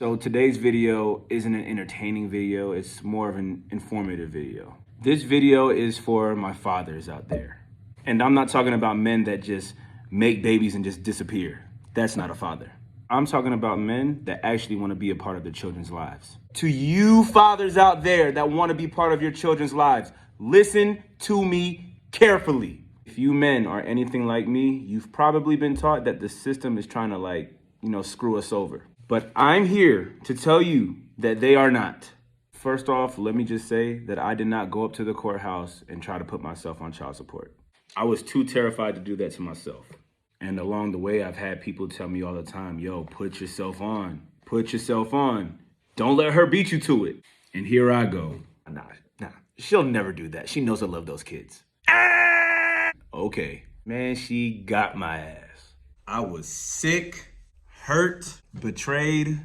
So today's video isn't an entertaining video, it's more of an informative video. This video is for my fathers out there. And I'm not talking about men that just make babies and just disappear. That's not a father. I'm talking about men that actually want to be a part of their children's lives. To you fathers out there that want to be part of your children's lives, listen to me carefully. If you men are anything like me, you've probably been taught that the system is trying to screw us over. But I'm here to tell you that they are not. First off, let me just say that I did not go up to the courthouse and try to put myself on child support. I was too terrified to do that to myself. And along the way, I've had people tell me all the time, yo, put yourself on. Put yourself on. Don't let her beat you to it. And here I go. Nah, she'll never do that. She knows I love those kids. Okay. Man, she got my ass. I was sick, hurt, betrayed.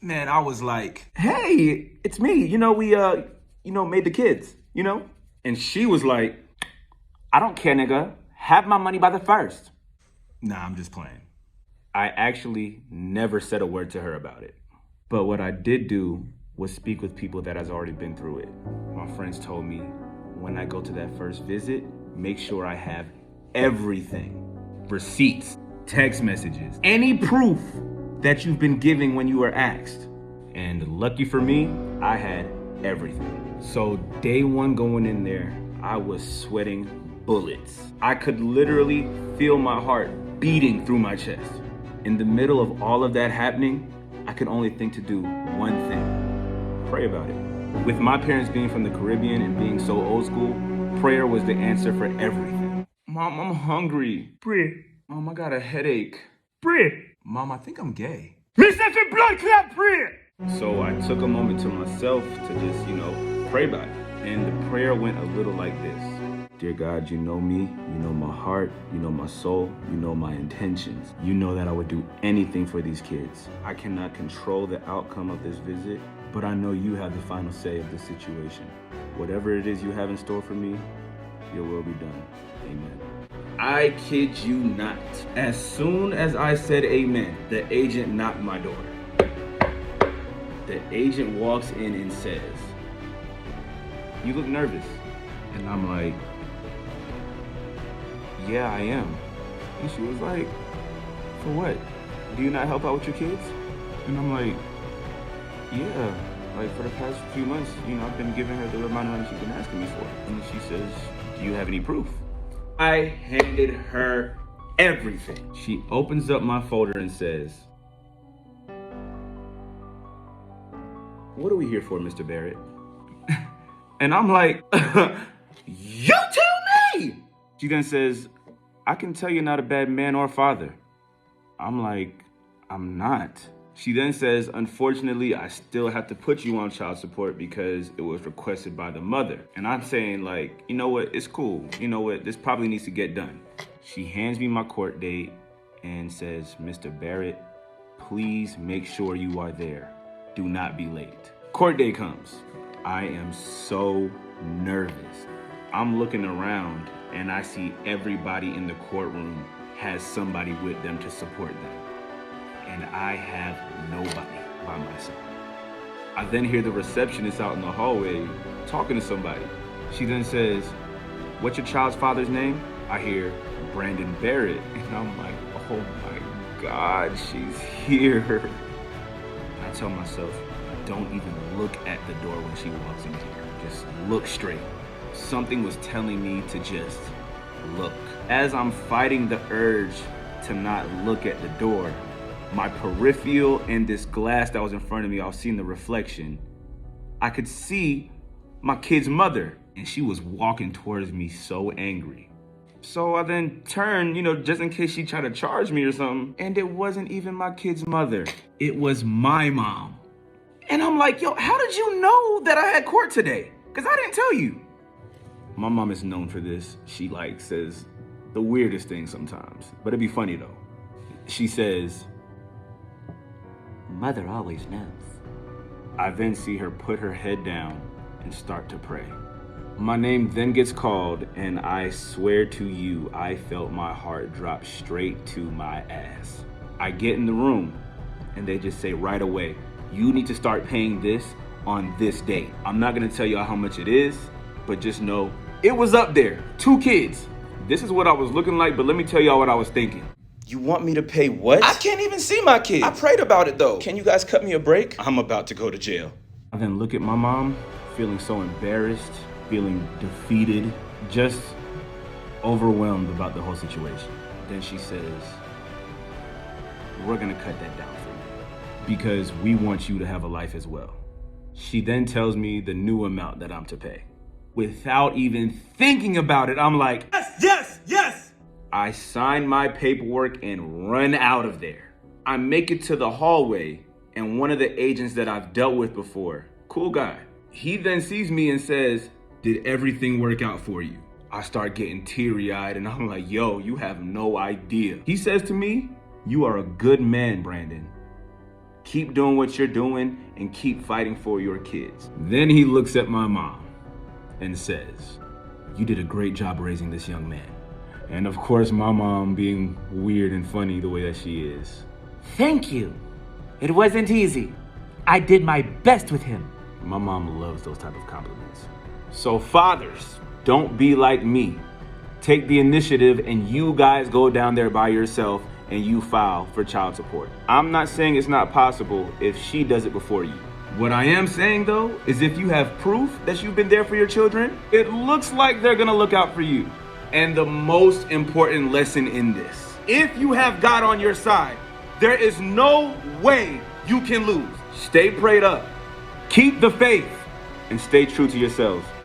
Man, I was like, hey, it's me. We made the kids, And she was like, I don't care, nigga. Have my money by the first. Nah, I'm just playing. I actually never said a word to her about it. But what I did do was speak with people that has already been through it. My friends told me when I go to that first visit, make sure I have everything. Receipts, text messages, any proof that you've been giving when you were asked. And lucky for me, I had everything. So day one going in there, I was sweating bullets. I could literally feel my heart beating through my chest. In the middle of all of that happening, I could only think to do one thing: pray about it. With my parents being from the Caribbean and being so old school, prayer was the answer for everything. Mom, I'm hungry. Pray. Mom, I got a headache. Pray. Mom, I think I'm gay. So I took a moment to myself to just, pray about it. And the prayer went a little like this. Dear God, you know me, you know my heart, you know my soul, you know my intentions. You know that I would do anything for these kids. I cannot control the outcome of this visit, but I know you have the final say of the situation. Whatever it is you have in store for me, your will be done. Amen. I kid you not. As soon as I said amen, the agent knocked my door. The agent walks in and says, you look nervous. And I'm like, yeah, I am. And she was like, for what? Do you not help out with your kids? And I'm like, yeah. Like for the past few months, I've been giving her the amount of money she's been asking me for. And she says, do you have any proof? I handed her everything. She opens up my folder and says, what are we here for, Mr. Barrett? And I'm like, you tell me! She then says, I can tell you're not a bad man or father. I'm like, I'm not. She then says, unfortunately, I still have to put you on child support because it was requested by the mother. And I'm saying like, you know what, it's cool. You know what, this probably needs to get done. She hands me my court date and says, Mr. Barrett, please make sure you are there. Do not be late. Court day comes. I am so nervous. I'm looking around and I see everybody in the courtroom has somebody with them to support them. And I have nobody by myself. I then hear the receptionist out in the hallway talking to somebody. She then says, what's your child's father's name? I hear Brandon Barrett. And I'm like, oh my God, she's here. I tell myself, don't even look at the door when she walks in here. Just look straight. Something was telling me to just look. As I'm fighting the urge to not look at the door, my peripheral and this glass that was in front of me, I was seeing the reflection. I could see my kid's mother, and she was walking towards me so angry. So I then turned, just in case she tried to charge me or something, and it wasn't even my kid's mother. It was my mom. And I'm like, yo, how did you know that I had court today? Because I didn't tell you. My mom is known for this. She says the weirdest things sometimes, but it'd be funny though. She says, mother always knows. I then see her put her head down and start to pray. My name then gets called, and I swear to you, I felt my heart drop straight to my ass. I get in the room, and they just say right away, you need to start paying this on this date. I'm not gonna tell y'all how much it is, but just know it was up there. 2 kids. This is what I was looking like, but let me tell y'all what I was thinking. You want me to pay what? I can't even see my kids. I prayed about it though. Can you guys cut me a break? I'm about to go to jail. I then look at my mom, feeling so embarrassed, feeling defeated, just overwhelmed about the whole situation. Then she says, we're gonna cut that down for you because we want you to have a life as well. She then tells me the new amount that I'm to pay. Without even thinking about it, I'm like, yes, yes, yes! I sign my paperwork and run out of there. I make it to the hallway, and one of the agents that I've dealt with before, cool guy, he then sees me and says, did everything work out for you? I start getting teary-eyed and I'm like, yo, you have no idea. He says to me, you are a good man, Brandon. Keep doing what you're doing and keep fighting for your kids. Then he looks at my mom and says, you did a great job raising this young man. And of course, my mom, being weird and funny the way that she is. Thank you. It wasn't easy. I did my best with him. My mom loves those type of compliments. So fathers, don't be like me. Take the initiative and you guys go down there by yourself and you file for child support. I'm not saying it's not possible if she does it before you. What I am saying though, is if you have proof that you've been there for your children, it looks like they're gonna look out for you. And the most important lesson in this, if you have God on your side, there is no way you can lose. Stay prayed up, keep the faith, and stay true to yourselves.